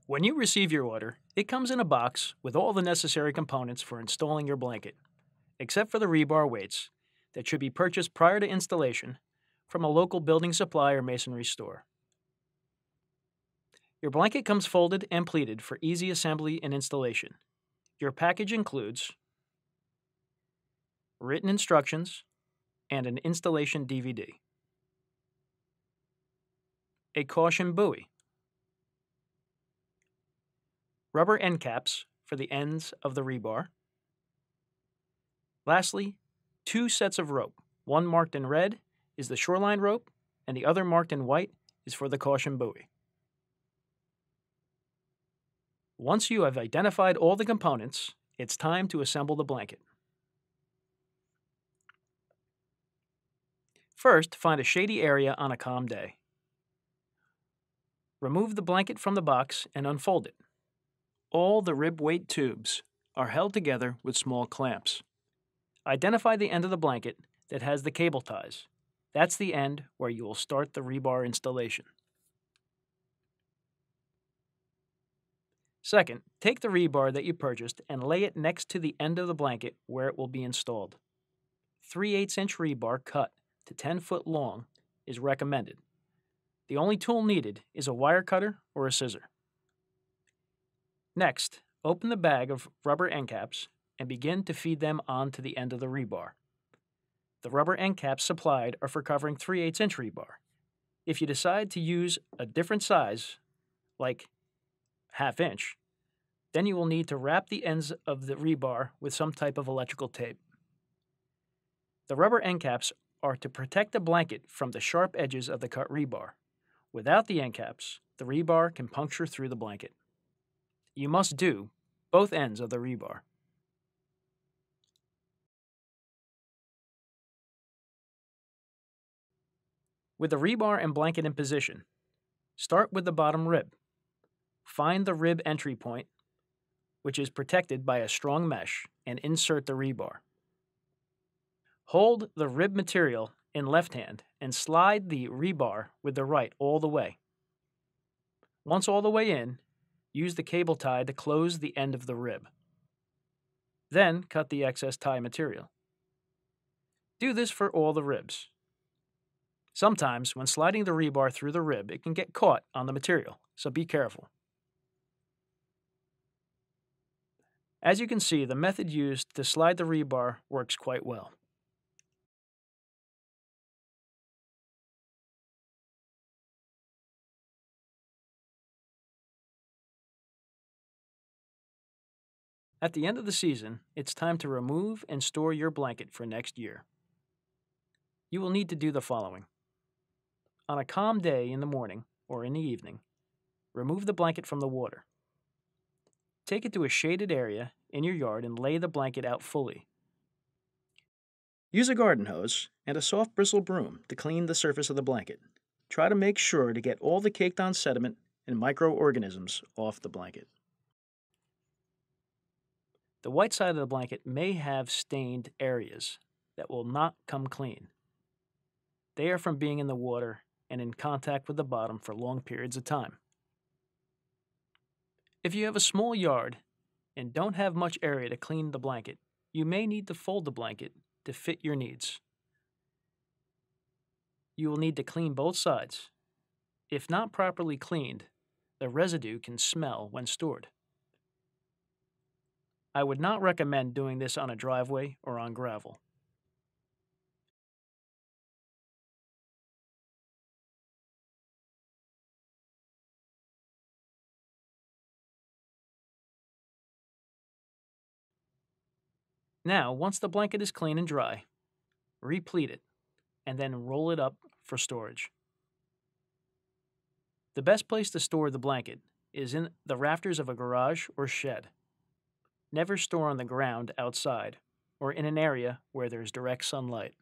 When you receive your order, it comes in a box with all the necessary components for installing your blanket, except for the rebar weights that should be purchased prior to installation from a local building supply or masonry store. Your blanket comes folded and pleated for easy assembly and installation. Your package includes written instructions and an installation DVD, a caution buoy, rubber end caps for the ends of the rebar. Lastly, 2 sets of rope. One marked in red is the shoreline rope, and the other marked in white is for the caution buoy. Once you have identified all the components, it's time to assemble the blanket. First, find a shady area on a calm day. Remove the blanket from the box and unfold it. All the rib weight tubes are held together with small clamps. Identify the end of the blanket that has the cable ties. That's the end where you will start the rebar installation. Second, take the rebar that you purchased and lay it next to the end of the blanket where it will be installed. 3/8-inch rebar cut to 10 foot long is recommended. The only tool needed is a wire cutter or a scissor. Next, open the bag of rubber end caps and begin to feed them onto the end of the rebar. The rubber end caps supplied are for covering 3/8-inch rebar. If you decide to use a different size, like 1/2 inch, then you will need to wrap the ends of the rebar with some type of electrical tape. The rubber end caps are to protect the blanket from the sharp edges of the cut rebar. Without the end caps, the rebar can puncture through the blanket. You must do both ends of the rebar. With the rebar and blanket in position, start with the bottom rib. Find the rib entry point, which is protected by a strong mesh, and insert the rebar. Hold the rib material in left hand and slide the rebar with the right all the way. Once all the way in, use the cable tie to close the end of the rib. Then cut the excess tie material. Do this for all the ribs. Sometimes, when sliding the rebar through the rib, it can get caught on the material, so be careful. As you can see, the method used to slide the rebar works quite well. At the end of the season, it's time to remove and store your blanket for next year. You will need to do the following. On a calm day in the morning or in the evening, remove the blanket from the water. Take it to a shaded area in your yard and lay the blanket out fully. Use a garden hose and a soft bristle broom to clean the surface of the blanket. Try to make sure to get all the caked-on sediment and microorganisms off the blanket. The white side of the blanket may have stained areas that will not come clean. They are from being in the water and in contact with the bottom for long periods of time. If you have a small yard and don't have much area to clean the blanket, you may need to fold the blanket to fit your needs. You will need to clean both sides. If not properly cleaned, the residue can smell when stored. I would not recommend doing this on a driveway or on gravel. Now, once the blanket is clean and dry, replete it and then roll it up for storage. The best place to store the blanket is in the rafters of a garage or shed. Never store on the ground outside or in an area where there is direct sunlight.